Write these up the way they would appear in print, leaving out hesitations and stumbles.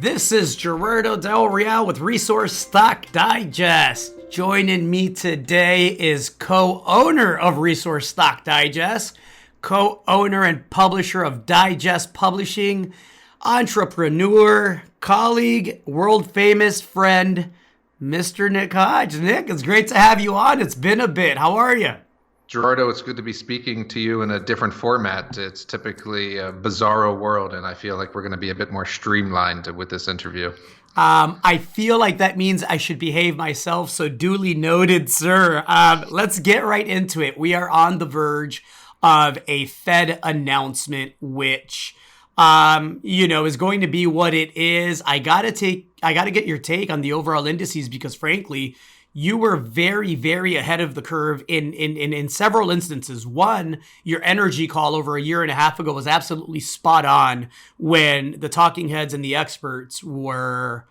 This is Gerardo Del Real with Resource Stock Digest. Joining me today is co-owner of Resource Stock Digest, co-owner and publisher of Digest Publishing, entrepreneur, colleague, world-famous friend, Mr. Nick Hodge. Nick, it's great to have you on. It's been a bit. How are you? Gerardo, it's good to be speaking to you in a different format. It's typically a bizarro world, and I feel like we're going to be a bit more streamlined with this interview. I feel like that means I should behave myself, so duly noted, sir. Let's get right into it. We are on the verge of a Fed announcement, which, is going to be what it is. I gotta get your take on the overall indices because, frankly, you were very, very ahead of the curve in several instances. One, your energy call over a year and a half ago was absolutely spot on when the talking heads and the experts were,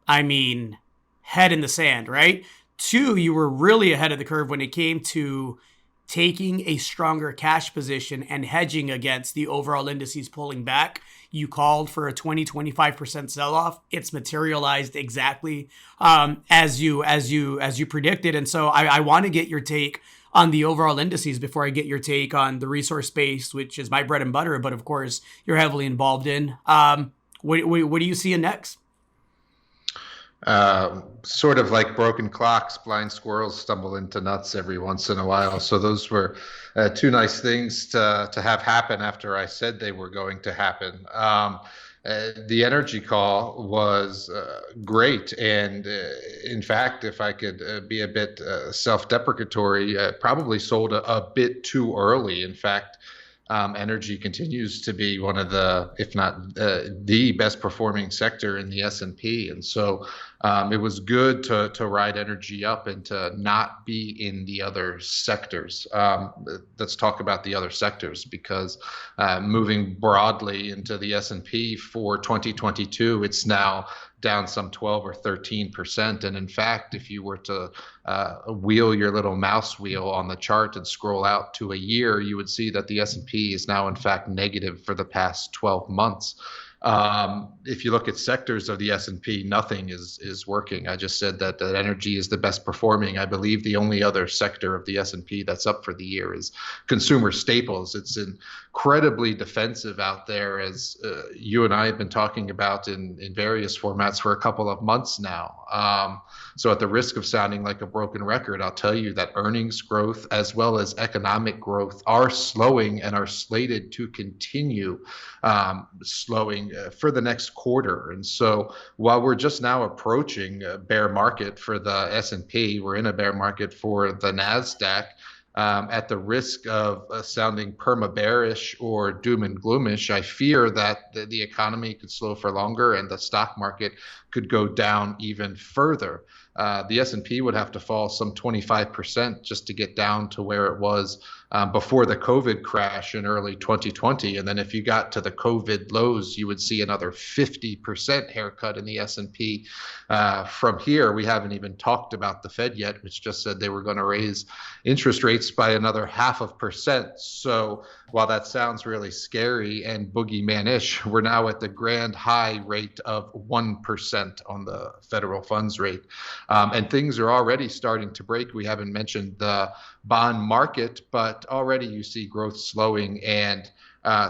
head in the sand, right? Two, you were really ahead of the curve when it came to taking a stronger cash position and hedging against the overall indices pulling back. You called for a 20-25% sell-off. It's materialized exactly as you predicted. And so I want to get your take on the overall indices before I get your take on the resource space, which is my bread and butter, but of course you're heavily involved in. What are you seeing next? Sort of like broken clocks, blind squirrels stumble into nuts every once in a while. So those were two nice things to have happen after I said they were going to happen. The energy call was great. And in fact, if I could be a bit self-deprecatory, probably sold a bit too early. In fact, energy continues to be one of the, if not the best performing sector in the S&P. And so it was good to ride energy up and to not be in the other sectors. Let's talk about the other sectors because moving broadly into the S&P for 2022, it's now down some 12 or 13%. And in fact, if you were to wheel your little mouse wheel on the chart and scroll out to a year, you would see that the S&P is now in fact negative for the past 12 months. If you look at sectors of the S&P, nothing is working. I just said that energy is the best performing. I believe the only other sector of the S&P that's up for the year is consumer staples. It's incredibly defensive out there, as you and I have been talking about in various formats for a couple of months now. So at the risk of sounding like a broken record, I'll tell you that earnings growth as well as economic growth are slowing and are slated to continue slowing for the next quarter. And so while we're just now approaching a bear market for the S&P, we're in a bear market for the NASDAQ. At the risk of sounding perma-bearish or doom and gloomish, I fear that the economy could slow for longer and the stock market could go down even further. The S&P would have to fall some 25% just to get down to where it was before the COVID crash in early 2020. And then if you got to the COVID lows, you would see another 50% haircut in the S&P. From here, we haven't even talked about the Fed yet, which just said they were going to raise interest rates by another 0.5%. So while that sounds really scary and boogeyman-ish, we're now at the grand high rate of 1% on the federal funds rate. And things are already starting to break. We haven't mentioned the bond market, but already you see growth slowing and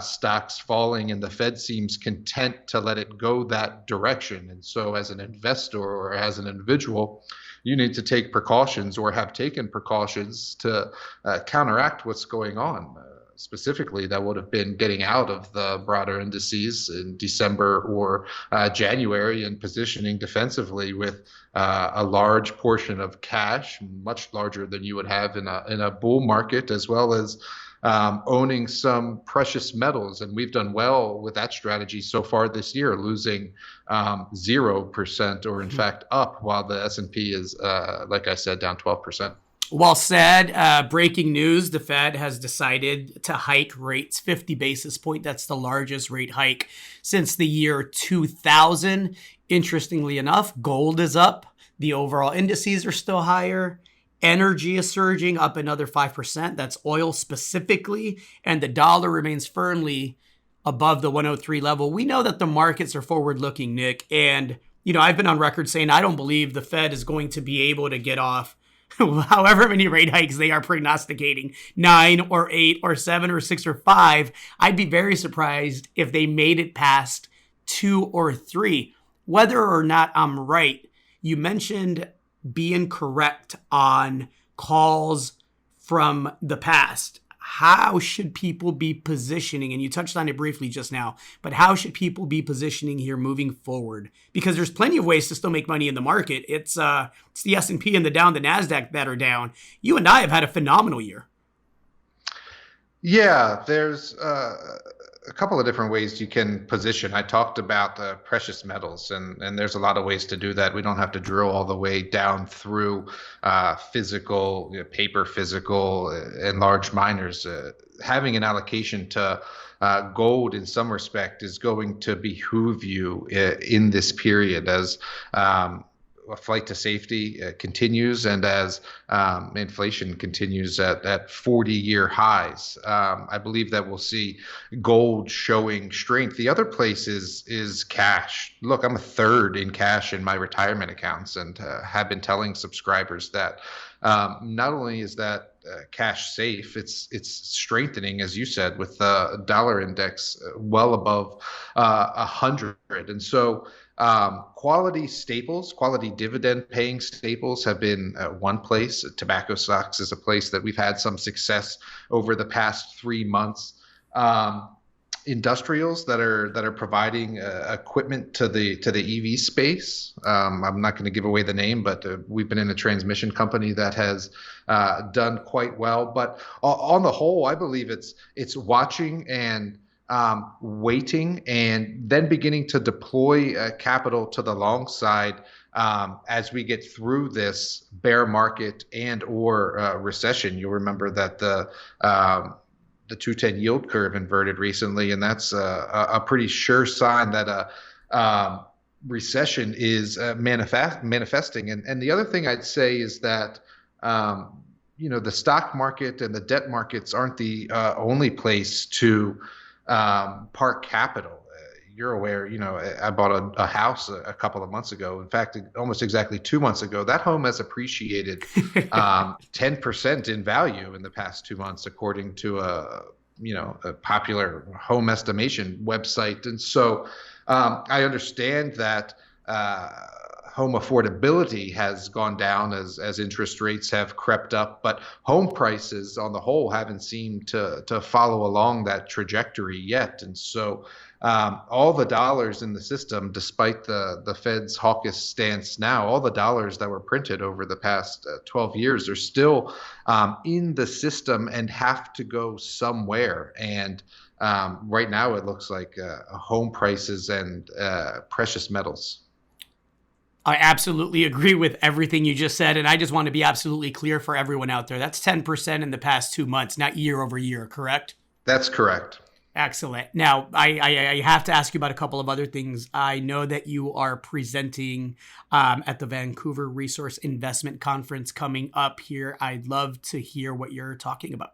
stocks falling, and the Fed seems content to let it go that direction. And so as an investor or as an individual, you need to take precautions or have taken precautions to counteract what's going on. Specifically, that would have been getting out of the broader indices in December or January and positioning defensively with a large portion of cash, much larger than you would have in a bull market, as well as owning some precious metals. And we've done well with that strategy so far this year, losing 0% or in fact up, while the S&P is, like I said, down 12%. Well said. Breaking news, the Fed has decided to hike rates 50 basis point. That's the largest rate hike since the year 2000. Interestingly enough, gold is up. The overall indices are still higher. Energy is surging up another 5%. That's oil specifically. And the dollar remains firmly above the 103 level. We know that the markets are forward looking, Nick. And, I've been on record saying I don't believe the Fed is going to be able to get off however many rate hikes they are prognosticating, 9 or 8 or 7 or 6 or 5. I'd be very surprised if they made it past 2 or 3. Whether or not I'm right, you mentioned being correct on calls from the past. How should people be positioning? And you touched on it briefly just now, but how should people be positioning here moving forward? Because there's plenty of ways to still make money in the market. It's the S&P and the NASDAQ that are down. You and I have had a phenomenal year. Yeah, there's a couple of different ways you can position. I talked about the precious metals, and there's a lot of ways to do that. We don't have to drill all the way down through physical, paper physical, and large miners. Having an allocation to gold in some respect is going to behoove you in this period as a flight to safety continues, and as inflation continues at 40-year highs. I believe that we'll see gold showing strength. The other place is cash. Look, I'm a third in cash in my retirement accounts, and have been telling subscribers that not only is that cash safe, it's strengthening, as you said, with the dollar index well above 100. And so quality staples, quality dividend paying staples have been one place. Tobacco stocks is a place that we've had some success over the past 3 months. Industrials that are providing equipment to the EV space. I'm not going to give away the name, but we've been in a transmission company that has done quite well. But on the whole, I believe it's watching and waiting, and then beginning to deploy capital to the long side as we get through this bear market and or recession. You'll remember that the 210 yield curve inverted recently, and that's a pretty sure sign that a recession is manifesting. And the other thing I'd say is that the stock market and the debt markets aren't the only place to park capital. You're aware, I bought a house a couple of months ago. In fact, almost exactly 2 months ago. That home has appreciated 10% in value in the past 2 months, according to a popular home estimation website. And so I understand that home affordability has gone down as interest rates have crept up, but home prices on the whole haven't seemed to follow along that trajectory yet. And so all the dollars in the system, despite the Fed's hawkish stance now, all the dollars that were printed over the past 12 years are still in the system and have to go somewhere. And right now it looks like home prices and precious metals. I absolutely agree with everything you just said. And I just want to be absolutely clear for everyone out there. That's 10% in the past 2 months, not year over year, correct? That's correct. Excellent. Now, I have to ask you about a couple of other things. I know that you are presenting at the Vancouver Resource Investment Conference coming up here. I'd love to hear what you're talking about.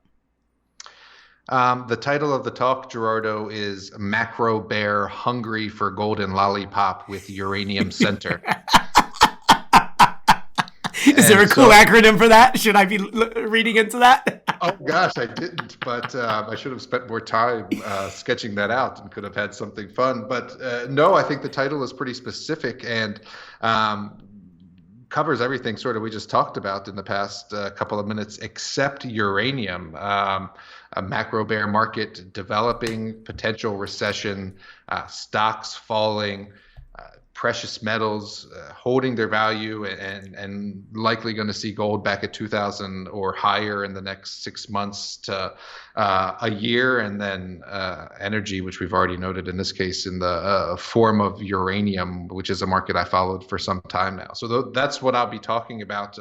The title of the talk, Gerardo, is Macro Bear Hungry for Golden Lollipop with Uranium Center. Is there a cool acronym for that? Should I be reading into that? Oh, gosh, I didn't, but I should have spent more time sketching that out and could have had something fun. But no, I think the title is pretty specific and covers everything sort of we just talked about in the past couple of minutes, except uranium. A macro bear market developing, potential recession, stocks falling, precious metals holding their value, and likely going to see gold back at 2,000 or higher in the next 6 months to a year, and then energy, which we've already noted in this case in the form of uranium, which is a market I followed for some time now. So that's what I'll be talking about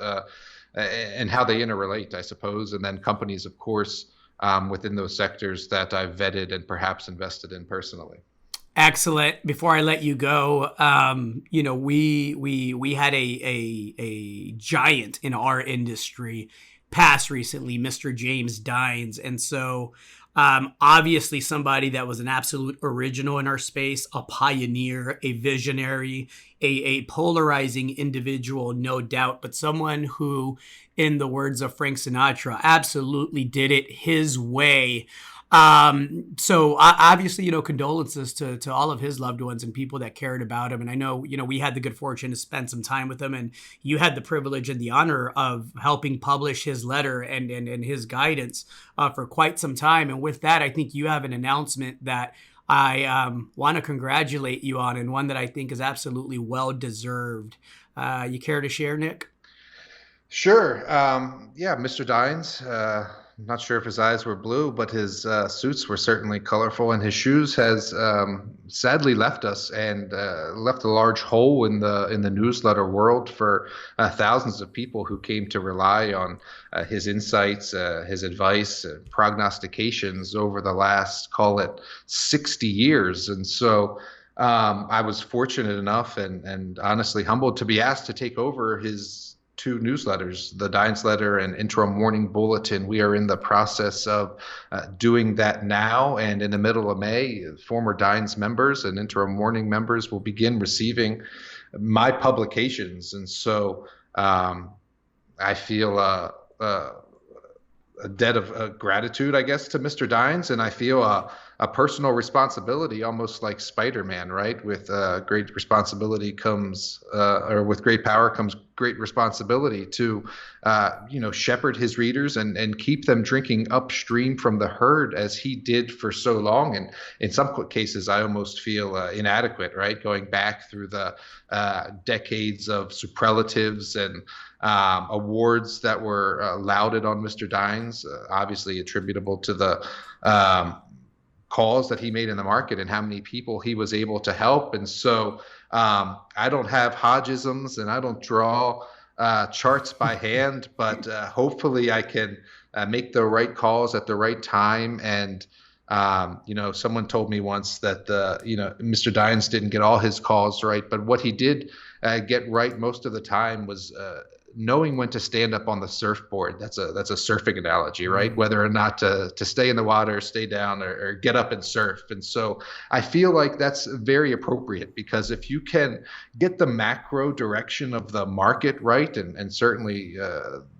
and how they interrelate, I suppose, and then companies, of course, within those sectors that I've vetted and perhaps invested in personally. Excellent. Before I let you go, we had a giant in our industry pass recently, Mr. James Dines, and so Obviously, somebody that was an absolute original in our space, a pioneer, a visionary, a polarizing individual, no doubt, but someone who, in the words of Frank Sinatra, absolutely did it his way. So obviously, condolences to all of his loved ones and people that cared about him. And I know, we had the good fortune to spend some time with him, and you had the privilege and the honor of helping publish his letter and his guidance for quite some time. And with that, I think you have an announcement that I want to congratulate you on, and one that I think is absolutely well deserved. You care to share, Nick? Sure. Yeah, Mr. Dines. I'm not sure if his eyes were blue, but his suits were certainly colorful, and his shoes has sadly left us and left a large hole in the newsletter world for thousands of people who came to rely on his insights, his advice, prognostications over the last, call it, 60 years. And so I was fortunate enough and honestly humbled to be asked to take over his two newsletters, the Dines Letter and Interim Morning Bulletin. We are in the process of doing that now, and in the middle of May, former Dines members and Interim Morning members will begin receiving my publications. And so I feel a debt of gratitude, I guess, to Mr. Dines, and I feel a personal responsibility, almost like Spider-Man, right? With great responsibility comes, or with great power comes great responsibility to, shepherd his readers and keep them drinking upstream from the herd as he did for so long. And in some cases, I almost feel inadequate, right? Going back through the decades of superlatives and awards that were lauded on Mr. Dines, obviously attributable to the calls that he made in the market and how many people he was able to help. And so I don't have Hodgisms and I don't draw charts by hand, but hopefully I can make the right calls at the right time. And someone told me once that Mr. Dines didn't get all his calls right, but what he did get right most of the time was knowing when to stand up on the surfboard. That's a surfing analogy, right? Mm-hmm. Whether or not to stay in the water, stay down, or get up and surf. And so I feel like that's very appropriate, because if you can get the macro direction of the market right, and certainly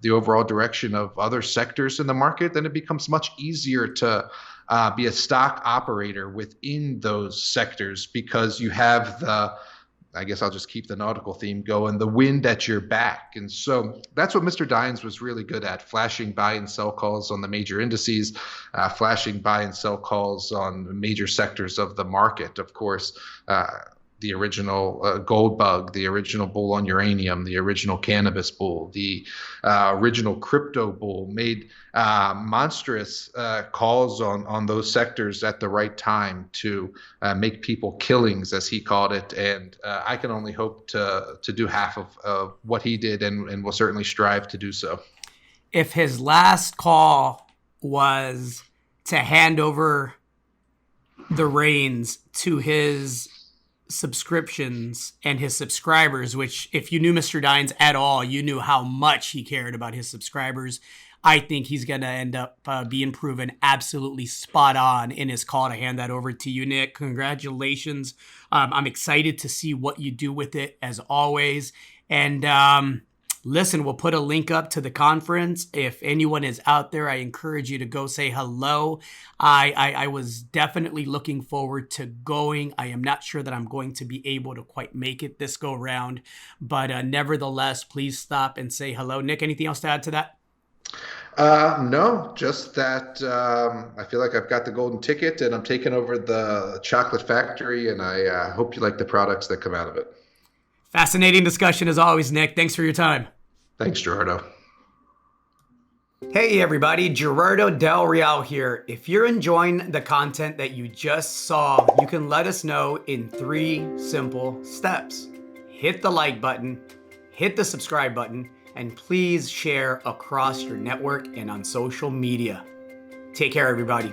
the overall direction of other sectors in the market, then it becomes much easier to be a stock operator within those sectors, because you have I guess I'll just keep the nautical theme going, the wind at your back. And so that's what Mr. Dines was really good at, flashing buy and sell calls on the major indices, flashing buy and sell calls on major sectors of the market. Of course, the original gold bug, the original bull on uranium, the original cannabis bull, the original crypto bull made monstrous calls on those sectors at the right time to make people killings, as he called it. And I can only hope to do half of what he did, and will certainly strive to do so. If his last call was to hand over the reins to his subscriptions and his subscribers, which if you knew Mr. Dines at all, you knew how much he cared about his subscribers, I think he's going to end up being proven absolutely spot on in his call to hand that over to you, Nick. Congratulations. I'm excited to see what you do with it, as always. And listen, we'll put a link up to the conference. If anyone is out there, I encourage you to go say hello. I was definitely looking forward to going. I am not sure that I'm going to be able to quite make it this go round, but nevertheless, please stop and say hello. Nick, anything else to add to that? No, just that I feel like I've got the golden ticket and I'm taking over the chocolate factory, and I hope you like the products that come out of it. Fascinating discussion as always, Nick. Thanks for your time. Thanks, Gerardo. Hey everybody, Gerardo Del Real here. If you're enjoying the content that you just saw, you can let us know in 3 simple steps. Hit the like button, hit the subscribe button, and please share across your network and on social media. Take care, everybody.